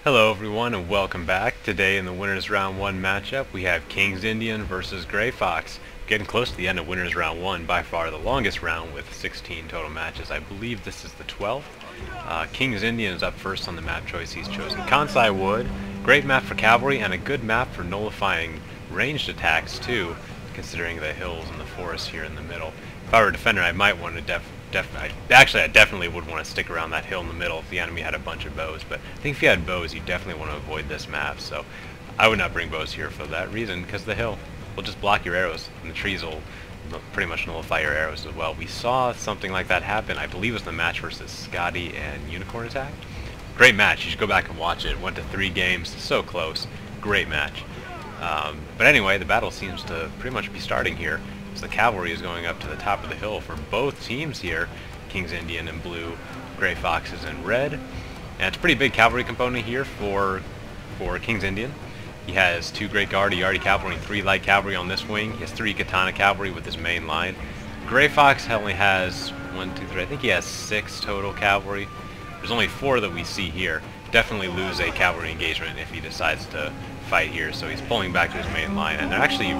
Hello everyone and welcome back. Today in the Winners Round 1 matchup we have KingsIndian versus Gray Fox. Getting close to the end of Winners Round 1, by far the longest round with 16 total matches. I believe this is the 12th. KingsIndian is up first on the map choice he's chosen. Kansai Wood, great map for cavalry and a good map for nullifying ranged attacks too, considering the hills and the forest here in the middle. If I were a defender I might want to I definitely would want to stick around that hill in the middle if the enemy had a bunch of bows, but I think if you had bows, you definitely want to avoid this map, so I would not bring bows here for that reason, because the hill will just block your arrows, and the trees will pretty much nullify your arrows as well. We saw something like that happen, I believe it was the match versus Scotty and Unicorn Attack. Great match, you should go back and watch it. Went to 3 games, so close. Great match. But anyway, the battle seems to pretty much be starting here. So the cavalry is going up to the top of the hill for both teams here. KingsIndian in blue, Gray Fox is in red. And it's a pretty big cavalry component here for KingsIndian. He has 2 Great Guard, a Yardie Cavalry, and 3 Light Cavalry on this wing. He has 3 Katana Cavalry with his main line. Gray Fox only has 1, 2, 3, I think he has 6 total cavalry. There's only 4 that we see here. Definitely lose a cavalry engagement if he decides to fight here, so he's pulling back to his main line. And they're actually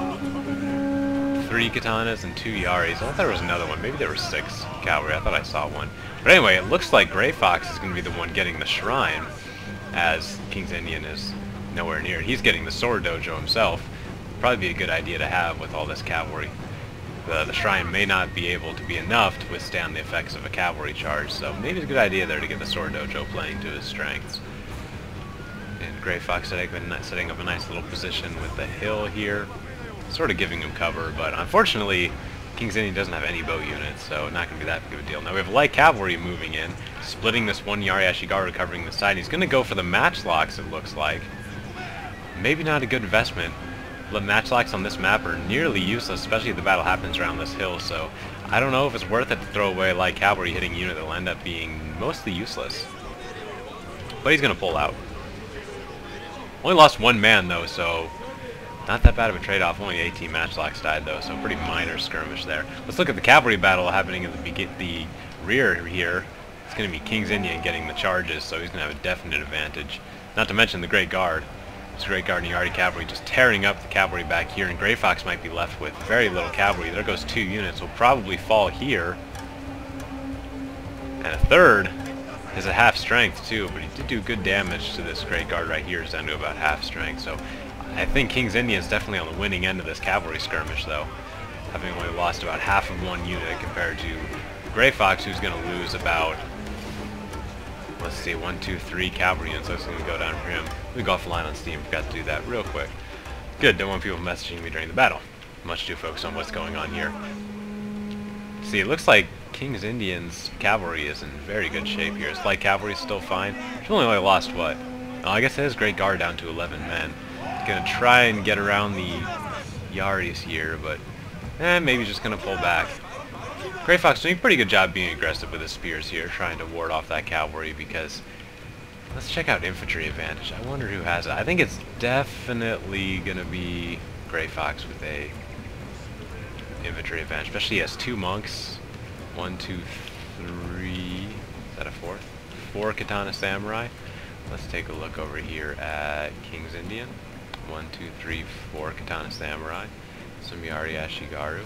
3 Katanas and 2 Yaris. I thought there was another one. Maybe there were 6 cavalry. I thought I saw one. But anyway, it looks like Gray Fox is going to be the one getting the shrine, as KingsIndian is nowhere near. He's getting the sword dojo himself. Probably be a good idea to have with all this cavalry. The shrine may not be able to be enough to withstand the effects of a cavalry charge, so maybe it's a good idea there to get the sword dojo playing to his strengths. And Gray Fox setting up a nice little position with the hill here, sort of giving him cover, but unfortunately KingsIndian doesn't have any bow units, so not going to be that big of a deal. Now we have light cavalry moving in, splitting this one Yari Ashigaru, covering the side. He's going to go for the matchlocks, it looks like. Maybe not a good investment. The matchlocks on this map are nearly useless, especially if the battle happens around this hill, so I don't know if it's worth it to throw away a light cavalry hitting unit that will end up being mostly useless. But he's going to pull out. Only lost 1 man though, so not that bad of a trade-off. Only 18 matchlocks died though, so pretty minor skirmish there. Let's look at the cavalry battle happening in the rear here. It's going to be KingsIndian getting the charges, so he's going to have a definite advantage. Not to mention the Great Guard. This Great Guard and Yardie Cavalry just tearing up the cavalry back here, and Gray Fox might be left with very little cavalry. There goes 2 units. Will probably fall here. And a third is at half strength too, but he did do good damage to this Great Guard right here. It's down to about half strength, so I think KingsIndian is definitely on the winning end of this cavalry skirmish though, having only lost about half of 1 unit compared to Gray Fox, who's going to lose about, let's see, 1, 2, 3 cavalry units, so it's going to go down for him. Let me go off the line on Steam, forgot to do that real quick. Good, don't want people messaging me during the battle. Much too focused on what's going on here. See, it looks like KingsIndian's cavalry is in very good shape here. His light cavalry is still fine. He's only lost what? Oh, I guess his Great Guard down to 11 men. He's going to try and get around the Yaris here, but maybe just going to pull back. Gray Fox doing a pretty good job being aggressive with his spears here, trying to ward off that cavalry, because let's check out infantry advantage. I wonder who has it. I think it's definitely going to be Gray Fox with a infantry advantage, especially he has 2 monks. 1, 2, 3, is that a 4th? 4 Katana Samurai. Let's take a look over here at KingsIndian. 1, 2, 3, 4 Katana Samurai. Some Yari Ashigaru.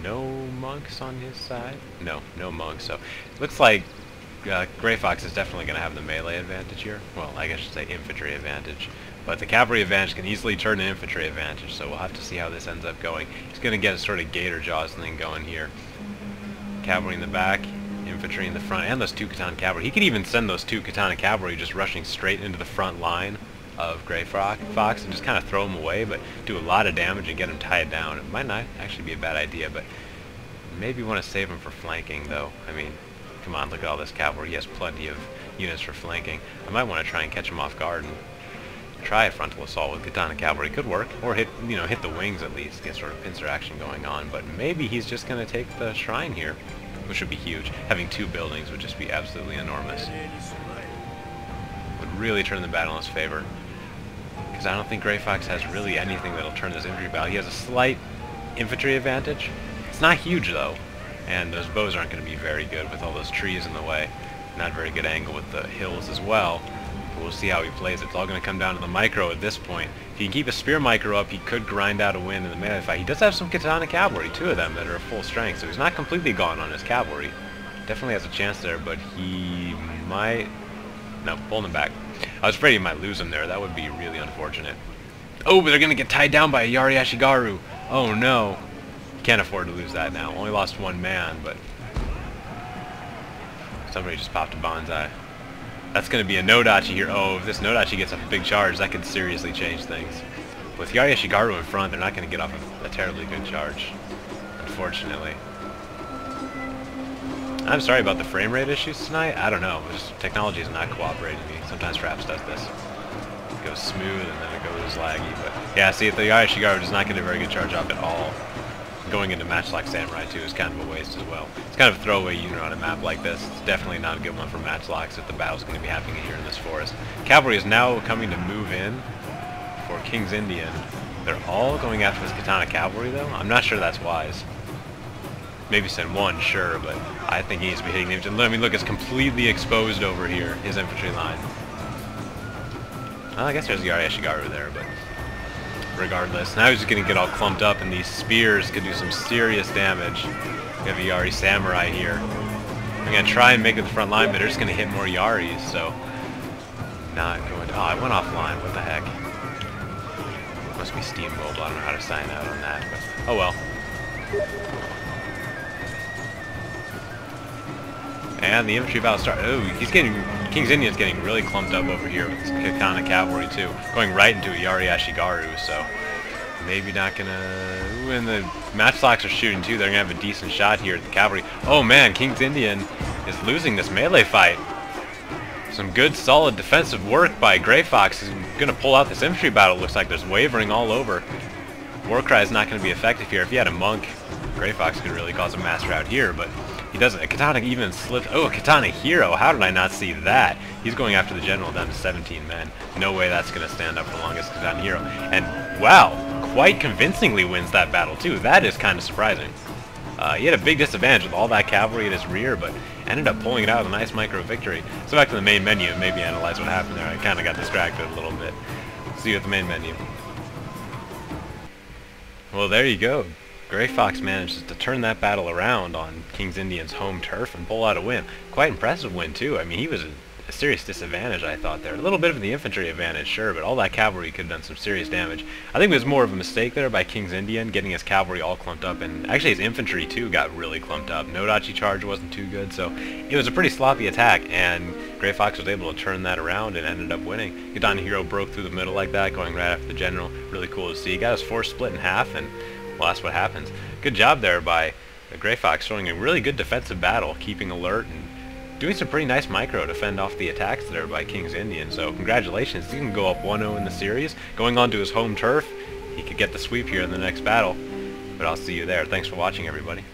No monks on his side? No monks. So looks like Gray Fox is definitely going to have the melee advantage here. Well, I guess I should say infantry advantage. But the cavalry advantage can easily turn an infantry advantage, so we'll have to see how this ends up going. He's going to get a sort of gator jaws thing going here. Cavalry in the back, infantry in the front, and those 2 Katana Cavalry. He could even send those 2 Katana Cavalry just rushing straight into the front line of Gray Fox and just kind of throw him away, but do a lot of damage and get him tied down. It might not actually be a bad idea, but maybe want to save him for flanking though. I mean, come on, look at all this cavalry. He has plenty of units for flanking. I might want to try and catch him off guard and try a frontal assault with Katana Cavalry. Could work, or hit the wings at least, get sort of pincer action going on. But maybe he's just going to take the shrine here, which would be huge. Having 2 buildings would just be absolutely enormous. Would really turn the battle in his favor, because I don't think Gray Fox has really anything that'll turn this infantry battle. He has a slight infantry advantage. It's not huge though, and those bows aren't going to be very good with all those trees in the way. Not a very good angle with the hills as well. we'll see how he plays. It's all going to come down to the micro at this point. If he can keep a spear micro up, he could grind out a win in the melee fight. He does have some katana cavalry, 2 of them that are full strength, so he's not completely gone on his cavalry. Definitely has a chance there, but he might... No, pulling him back. I was afraid he might lose him there. That would be really unfortunate. Oh, but they're going to get tied down by a Yari Ashigaru. Oh, no. Can't afford to lose that now. Only lost 1 man, but... Somebody just popped a bonsai. That's going to be a Nodachi here. Oh, if this Nodachi gets off a big charge, that could seriously change things. With Yari Ashigaru in front, they're not going to get off a terribly good charge, unfortunately. I'm sorry about the frame rate issues tonight. I don't know. Just technology is not cooperating with me. Sometimes Fraps does this. It goes smooth and then it goes laggy. But yeah, see, the Yari Ashigaru does not get a very good charge off at all. Going into Matchlock Samurai too is kind of a waste as well. It's kind of a throwaway unit on a map like this. It's definitely not a good one for Matchlocks if the battle's going to be happening here in this forest. Cavalry is now coming to move in for KingsIndian. They're all going after this Katana Cavalry though. I'm not sure that's wise. Maybe send 1, sure, but I think he needs to be hitting the infantry. I mean, look, it's completely exposed over here, his infantry line. Well, I guess there's the Yari Ashigaru there, but... regardless. Now he's just going to get all clumped up, and these spears could do some serious damage. We have a Yari Samurai here. I'm going to try and make it the front line, but they're just going to hit more Yaris, so... Not going to... Oh, I went offline. What the heck? Must be Steam Mobile. I don't know how to sign out on that, but... Oh well. And the infantry battle started. Oh, he's getting... KingsIndian's getting really clumped up over here with his Katana Cavalry too. Going right into a Yari Ashigaru, so... Maybe not gonna... Ooh, and the Matchlocks are shooting too. They're gonna have a decent shot here at the cavalry. Oh man, KingsIndian is losing this melee fight. Some good, solid defensive work by Grey Fox. He's gonna pull out this infantry battle. Looks like there's wavering all over. Warcry is not gonna be effective here. If he had a monk, Grey Fox could really cause a master out here, but he doesn't. A Katana even slipped. Oh, a Katana Hero. How did I not see that? He's going after the general down to 17 men. No way that's going to stand up for long as Katana Hero. And, wow, quite convincingly wins that battle, too. That is kind of surprising. He had a big disadvantage with all that cavalry at his rear, but ended up pulling it out with a nice micro victory. So back to the main menu and maybe analyze what happened there. I kind of got distracted a little bit. See you at the main menu. Well, there you go. Grey Fox manages to turn that battle around on KingsIndian's home turf and pull out a win. Quite impressive win, too. I mean, he was a serious disadvantage, I thought, there. A little bit of the infantry advantage, sure, but all that cavalry could have done some serious damage. I think it was more of a mistake there by KingsIndian, getting his cavalry all clumped up, and actually his infantry, too, got really clumped up. Nodachi charge wasn't too good, so it was a pretty sloppy attack, and Grey Fox was able to turn that around and ended up winning. Katana Hero broke through the middle like that, going right after the general. Really cool to see. He got his force split in half, and well, that's what happens. Good job there by the Grey Fox, showing a really good defensive battle, keeping alert and doing some pretty nice micro to fend off the attacks there by KingsIndian. So congratulations, he can go up 1-0 in the series. Going on to his home turf, he could get the sweep here in the next battle. But I'll see you there. Thanks for watching, everybody.